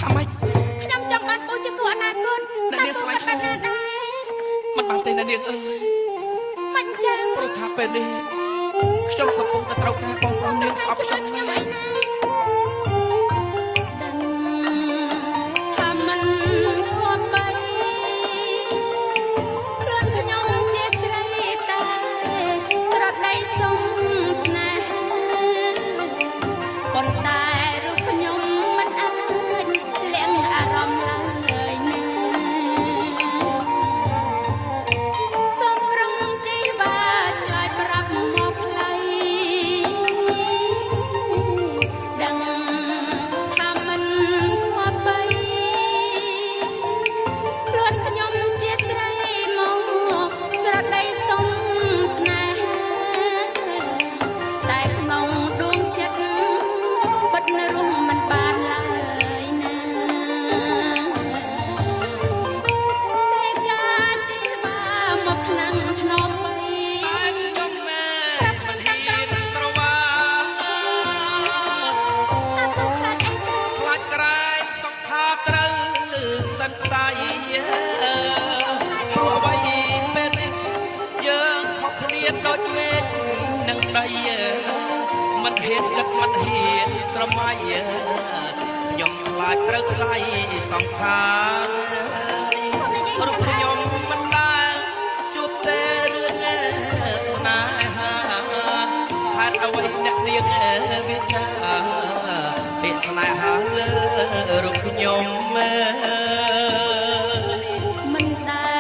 ทำไมខ្ញុំចង់បានពូជាគូអនាគតអ្នកនាងស្លាញ់ខ្ញុំมันបានទេអ្នកនាងអើយមិនចឹងព្រោះថាពេលនេះខ្ញុំកំពុងតែត្រូវការបងប្រុសនាងស្អប់ខ្ញុំខ្ញុំអីណាថាមិនគួរបីខ្លួនខ្ញុំជាស្រីតែស្រដដីសុំស្នេហាប៉ុន្តែរូបខ្ញុំមិនអាចលាក់អារម្មណ៍ឡើយណាសូមប្រងជីវ៉ាឆ្លើយប្រាប់មកខ្លីដឹងថាមិនខកបីខ្លួនខ្ញុំជាស្រីមកស្រដីសុំស្នេហាតែក្នុងដួងចិត្តបិទនៅរំមិនបានឡើយណាតែការជីវ៉ាមកខ្លាំងធ្នមបីតែខ្ញុំមែនមិនហ៊ានស្រវាអត់ទៅខ្លាចអីទេខ្លាចក្រែងសង្ខារត្រូវសន្ស័យព្រោះអ្វីពេលនេះយើងខុសគ្នាដូចមេឃនិងដីមិនហ៊ានគិតមិនហ៊ានស្រមៃខ្ញុំខ្លាចត្រូវខ្សែសង្ខាររូបខ្ញុំមិនដែលជួបទេរឿងស្នេហាខាត់អ្វីអ្នកនាងវាចាពាក្យស្នេហាលើរូបខ្ញុំមិនដែ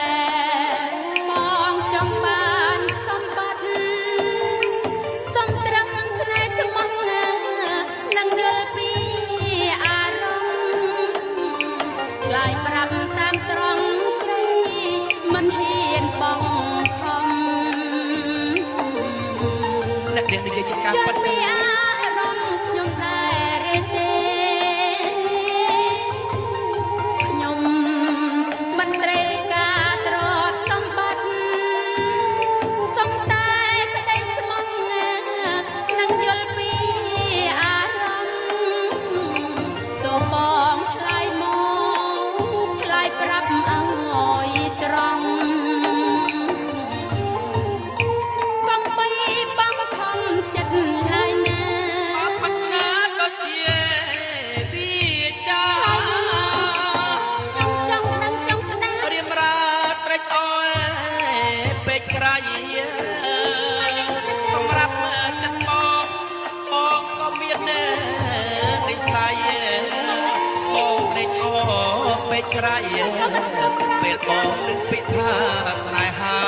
លបងចង់បានសម្បត្តិសំត្រឹមស្នេហ៍ស្មោះនឹងយល់ពីអារម្មណ៍ឆ្លើយប្រាប់តាមត្រង់ស្រីមិនហ៊ានបងខំអ្នកនាងនិយាយជាការពិតពីអារម្មណ៍ខ្ញុំដែរទេខ្ញុំមិនត្រូវការទ្រព្យសម្បត្តិសុំតែក្តីស្មោះនឹងយល់ពីអារម្មណ៍សូមបងឆ្លើយមកឆ្លើយប្រាប់ឲ្យត្រង់កំបីបងខំចិត្តឡើយណាមិនណាក៏ជាវាចាខ្ញុំចង់ដឹងចង់ស្ដាប់រៀមរាត្រេកអរពេកក្រៃសម្រាប់ចិត្តបងក៏មាននិស័យបងត្រេកអរពេកក្រៃពេលបងនឹងពាក្យថាស្នេហា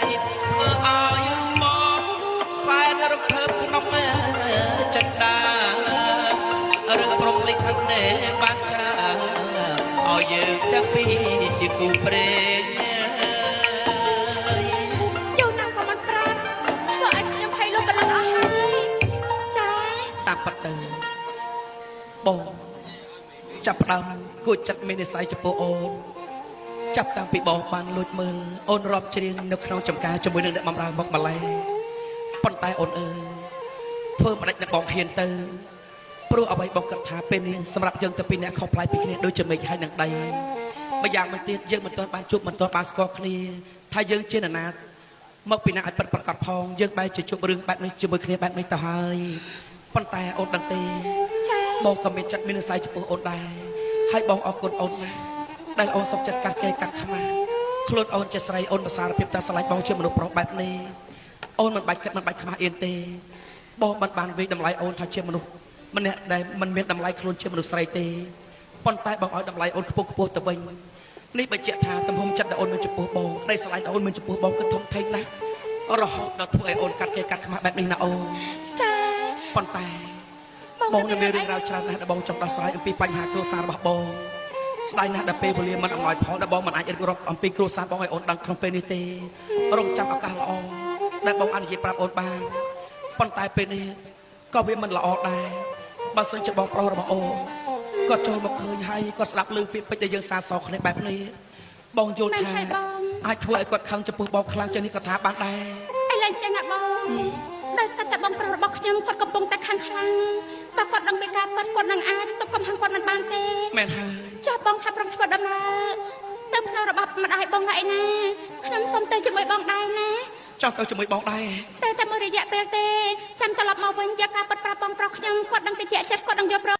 ធ្វើឲ្យបងសែនរំភើបក្នុងចិត្តដារឿងព្រមលេខខាងនេះបានចាឲ្យយើងទាំងពីរជាគូព្រេងយូរណាស់ក៏មិនប្រាប់ធ្វើឲ្យខ្ញុំភ័យលុបបន្លំអស់ហើយចាតាមពិតទៅបងចាប់ផ្ដើមគួចចិត្តមាននិស័យចំពោះអូនចាប់តាំងពីបងបានលួចមើលអូនរាប់ច្រៀងនៅក្នុងចំការជាមួយនឹងអ្នកបម្រើមកម្លេះប៉ុន្តែអូនអើយធ្វើមិនដេចនឹងបងហ៊ានទៅព្រោះអ្វីបងគិតថាពេលនេះសម្រាប់យើងទៅពីរអ្នកខុសប្លែកពីគ្នាដូចជាមេឃហើយនឹងដីម្យ៉ាងមួយទៀតយើងមិនទាន់បានជួបមិនទាន់បានស្គាល់គ្នាថាយើងជាអ្នកណាមកពីណាអាចពិតប្រកបផងយើងបែរជាជួបរឿងបែបនេះជាមួយគ្នាបែបនេះទៅហើយប៉ុន្តែអូនដឹងទេចាបងក៏មានចិត្តមាននិស័យចំពោះអូនដែរហើយបងអរគុណអូនណាស់ដែលអូនសុខចិត្តកាត់គេកាត់ខ្មាស់ខ្លួនអូនជាស្រីអូនប្រសារភាពតែស្រឡាញ់បងជាមនុស្សប្រុសបែបនេះអូនមិនបាច់គិតមិនបាច់ខ្មាស់អៀនទេបងមិនបានវិតម្លៃអូនថាជាមនុស្សម្នាក់ដែលមិនមានតម្លៃខ្លួនជាមនុស្សស្រីទេប៉ុន្តែបងឲ្យតម្លៃអូនខ្ពស់ខ្ពស់ទៅវិញនេះបញ្ជាក់ថាទំហំចិត្តដែលអូនមានចំពោះបងក្តីស្រឡាញ់ដែលអូនមានចំពោះបងគឺធំធេងណាស់រហូតដល់ធ្វើឲ្យអូនកាត់គេកាត់ខ្មាស់បែបនេះណាអូនចាប៉ុន្តែបងនៅមានរឿងរ៉ាវច្រើនណាស់ដែលបងចង់ដោះស្រាយអំពីបញ្ហាគ្រួសាររបស់បងស្ដាយណាស់ដែលពេលវេលាមិនអំណោយផលដែលបងមិនអាចរៀបរាប់អំពីគ្រួសារបងឲ្យអូនដឹងក្នុងពេលនេះទេរងចាំឱកាសល្អដែលបងអនុញ្ញាតប្រាប់អូនបានប៉ុន្តែពេលនេះក៏វាមិនល្អដែរបើសិនជាបងប្រុសរបស់អូនគាត់ចូលមកឃើញហើយគាត់ស្ដាប់ឮពាក្យពេចន៍ដែលយើងសាសរគ្នាបែបនេះបងយល់ថាអាចធ្វើឲ្យគាត់ខឹងចំពោះបងខ្លាំងជាងនេះក៏ថាបានដែរឥឡូវចឹងណាបងដោយសារតែបងប្រុសរបស់ខ្ញុំគាត់កំពុងតែខឹងខ្លាំង បើគាត់ដឹងពីការពិតគាត់នឹងអាចទប់កំហឹងគាត់មិនបានទេ មែនហើយ ចុះបងថាប្រងធ្វើដំណើរទៅផ្លូវរបស់ម្ដាយបងណាឯណាខ្ញុំសុំទៅជាមួយបងដែរណា ចោះទៅជាមួយបងដែរ តែមួយរយៈពេលទេចាំត្រឡប់មកវិញយកការពិតប្រាប់បងប្រុសខ្ញុំគាត់នឹងតិចចិត្តគាត់